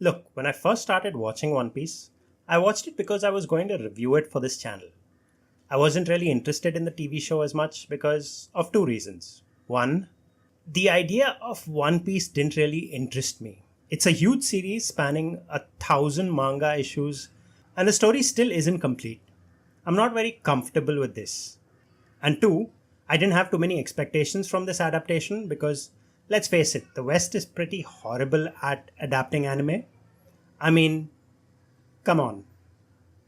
Look, when I first started watching One Piece, I watched it because I was going to review it for this channel. I wasn't really interested in the TV show as much because of two reasons. One, the idea of One Piece didn't really interest me. It's a huge series spanning 1,000 manga issues, and the story still isn't complete. I'm not very comfortable with this. And two, I didn't have too many expectations from this adaptation because, let's face it, the West is pretty horrible at adapting anime. I mean, come on.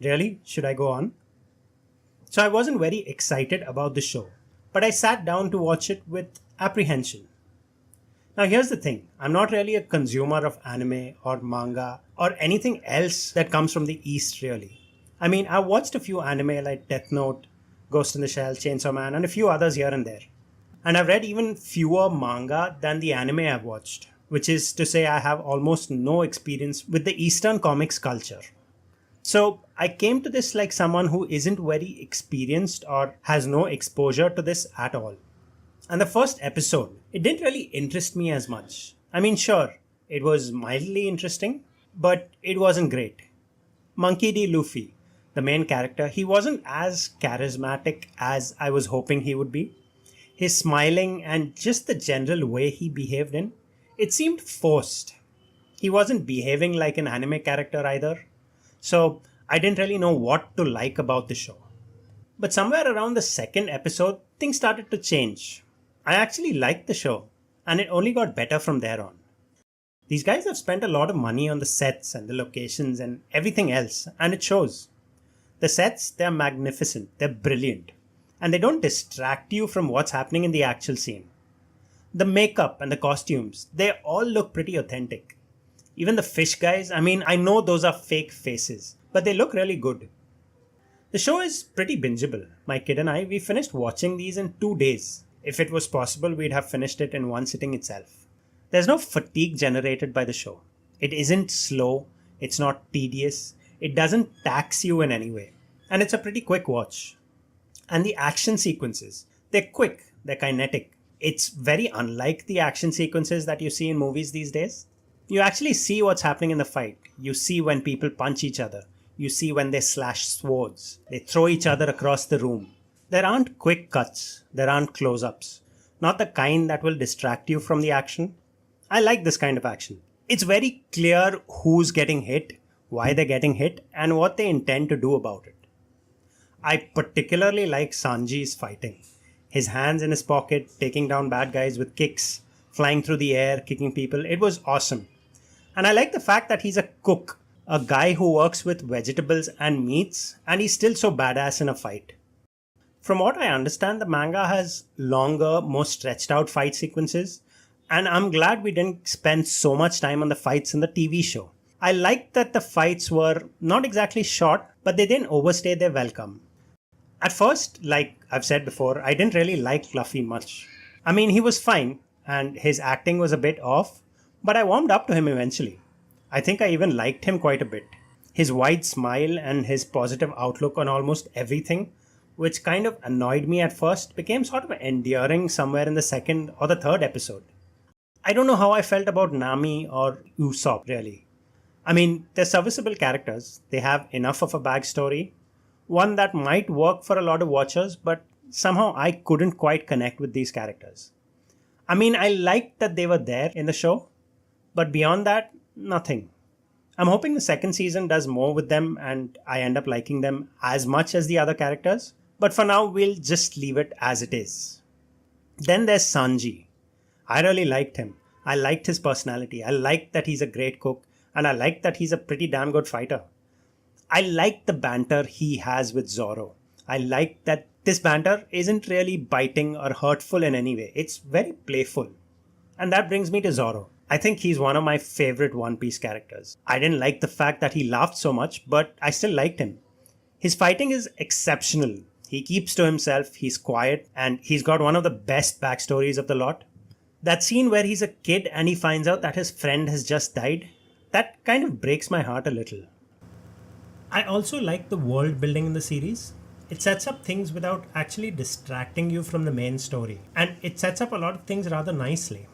Really? Should I go on? So I wasn't very excited about the show, but I sat down to watch it with apprehension. Now, here's the thing, I'm not really a consumer of anime or manga or anything else that comes from the East, really. I mean, I've watched a few anime like Death Note, Ghost in the Shell, Chainsaw Man, and a few others here and there. And I've read even fewer manga than the anime I've watched, which is to say, I have almost no experience with the Eastern comics culture. So I came to this like someone who isn't very experienced or has no exposure to this at all. And the first episode, it didn't really interest me as much. I mean, sure, it was mildly interesting, but it wasn't great. Monkey D. Luffy, the main character, he wasn't as charismatic as I was hoping he would be. His smiling and just the general way he behaved in, it seemed forced. He wasn't behaving like an anime character either. So I didn't really know what to like about the show. But somewhere around the second episode, things started to change. I actually liked the show, and it only got better from there on. These guys have spent a lot of money on the sets and the locations and everything else, and it shows. The sets, they're magnificent, they're brilliant, and they don't distract you from what's happening in the actual scene. The makeup and the costumes, they all look pretty authentic. Even the fish guys, I mean, I know those are fake faces, but they look really good. The show is pretty bingeable. My kid and I, we finished watching these in 2 days. If it was possible, we'd have finished it in one sitting itself. There's no fatigue generated by the show. It isn't slow, it's not tedious, it doesn't tax you in any way. And it's a pretty quick watch. And the action sequences, they're quick, they're kinetic. It's very unlike the action sequences that you see in movies these days. You actually see what's happening in the fight. You see when people punch each other. You see when they slash swords. They throw each other across the room. There aren't quick cuts. There aren't close-ups. Not the kind that will distract you from the action. I like this kind of action. It's very clear who's getting hit, why they're getting hit, and what they intend to do about it. I particularly like Sanji's fighting. His hands in his pocket, taking down bad guys with kicks, flying through the air, kicking people. It was awesome. And I like the fact that he's a cook, a guy who works with vegetables and meats, and he's still so badass in a fight. From what I understand, the manga has longer, more stretched out fight sequences, and I'm glad we didn't spend so much time on the fights in the TV show. I liked that the fights were not exactly short, but they didn't overstay their welcome. At first, like I've said before, I didn't really like Fluffy much. I mean, he was fine, and his acting was a bit off, but I warmed up to him eventually. I think I even liked him quite a bit. His wide smile and his positive outlook on almost everything, which kind of annoyed me at first, became sort of endearing somewhere in the second or the third episode. I don't know how I felt about Nami or Usopp really. I mean, they're serviceable characters, they have enough of a backstory, one that might work for a lot of watchers, but somehow I couldn't quite connect with these characters. I mean, I liked that they were there in the show, but beyond that, nothing. I'm hoping the second season does more with them and I end up liking them as much as the other characters, but for now, we'll just leave it as it is. Then there's Sanji. I really liked him. I liked his personality. I liked that he's a great cook, and I liked that he's a pretty damn good fighter. I like the banter he has with Zoro. I like that this banter isn't really biting or hurtful in any way. It's very playful. And that brings me to Zoro. I think he's one of my favorite One Piece characters. I didn't like the fact that he laughed so much, but I still liked him. His fighting is exceptional. He keeps to himself, he's quiet, and he's got one of the best backstories of the lot. That scene where he's a kid and he finds out that his friend has just died, that kind of breaks my heart a little. I also like the world building in the series. It sets up things without actually distracting you from the main story. And it sets up a lot of things rather nicely.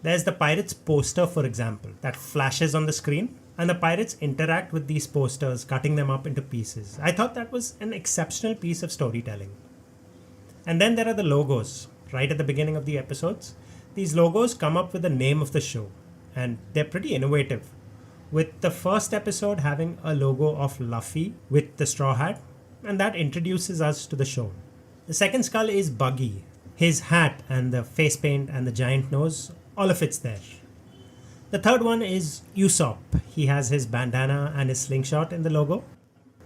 There's the Pirates poster, for example, that flashes on the screen. And the pirates interact with these posters, cutting them up into pieces. I thought that was an exceptional piece of storytelling. And then there are the logos, right at the beginning of the episodes. These logos come up with the name of the show, and they're pretty innovative. With the first episode having a logo of Luffy with the straw hat, and that introduces us to the show. The second skull is Buggy. His hat and the face paint and the giant nose, all of it's there. The third one is Usopp. He has his bandana and his slingshot in the logo.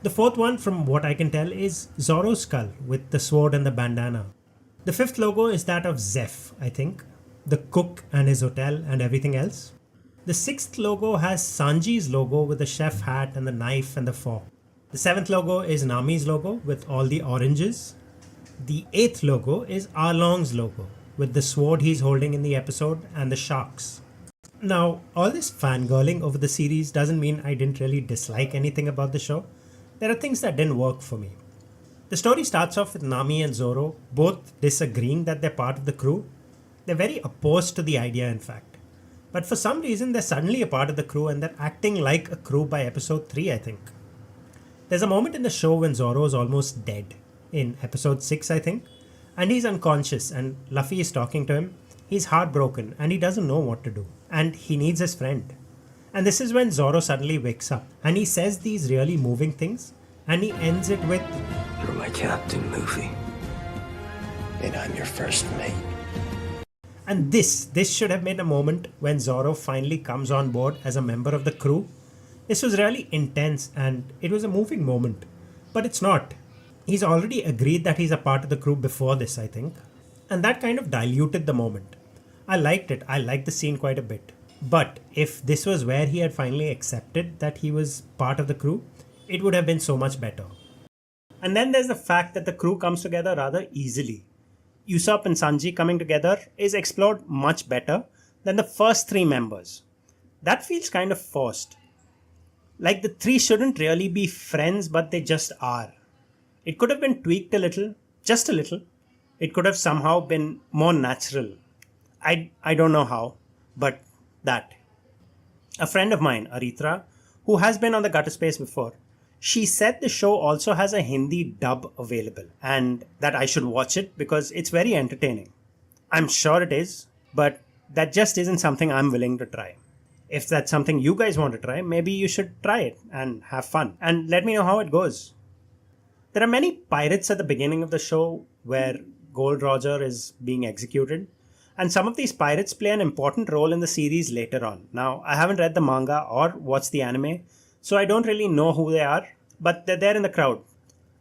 The fourth one, from what I can tell, is Zoro's skull with the sword and the bandana. The fifth logo is that of Zeph, I think. The cook and his hotel and everything else. The sixth logo has Sanji's logo with the chef hat and the knife and the fork. The seventh logo is Nami's logo with all the oranges. The eighth logo is Arlong's logo with the sword he's holding in the episode and the sharks. Now, all this fangirling over the series doesn't mean I didn't really dislike anything about the show. There are things that didn't work for me. The story starts off with Nami and Zoro both disagreeing that they're part of the crew. They're very opposed to the idea, in fact. But for some reason, they're suddenly a part of the crew and they're acting like a crew by episode 3, I think. There's a moment in the show when Zoro is almost dead, in episode 6, I think, and he's unconscious and Luffy is talking to him. He's heartbroken and he doesn't know what to do, and he needs his friend. And this is when Zoro suddenly wakes up and he says these really moving things, and he ends it with, "You're my captain, Luffy. And I'm your first mate." and this should have been a moment when Zoro finally comes on board as a member of the crew. This was really intense and it was a moving moment. But it's not. He's already agreed that he's a part of the crew before this, I think. And that kind of diluted the moment. I liked it. I liked the scene quite a bit. But if this was where he had finally accepted that he was part of the crew, it would have been so much better. And then there's the fact that the crew comes together rather easily. Usopp and Sanji coming together is explored much better than the first 3 members. That feels kind of forced. Like the 3 shouldn't really be friends, but they just are. It could have been tweaked a little, just a little. It could have somehow been more natural. I don't know how, but that. A friend of mine, Aritra, who has been on the Gutter Space before, she said the show also has a Hindi dub available and that I should watch it because it's very entertaining. I'm sure it is, but that just isn't something I'm willing to try. If that's something you guys want to try, maybe you should try it and have fun and let me know how it goes. There are many pirates at the beginning of the show where Gold Roger is being executed, and some of these pirates play an important role in the series later on. Now, I haven't read the manga or watched the anime, so I don't really know who they are, but they're there in the crowd.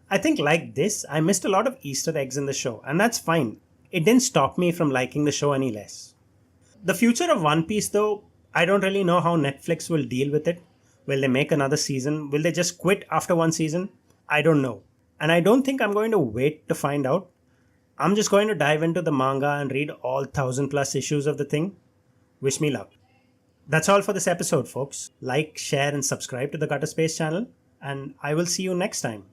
I think like this, I missed a lot of Easter eggs in the show, and that's fine. It didn't stop me from liking the show any less. The future of One Piece, though, I don't really know how Netflix will deal with it. Will they make another season? Will they just quit after one season? I don't know. And I don't think I'm going to wait to find out. I'm just going to dive into the manga and read all 1,000+ issues of the thing. Wish me luck. That's all for this episode, folks. Like, share, and subscribe to the Gutter Space channel, and I will see you next time.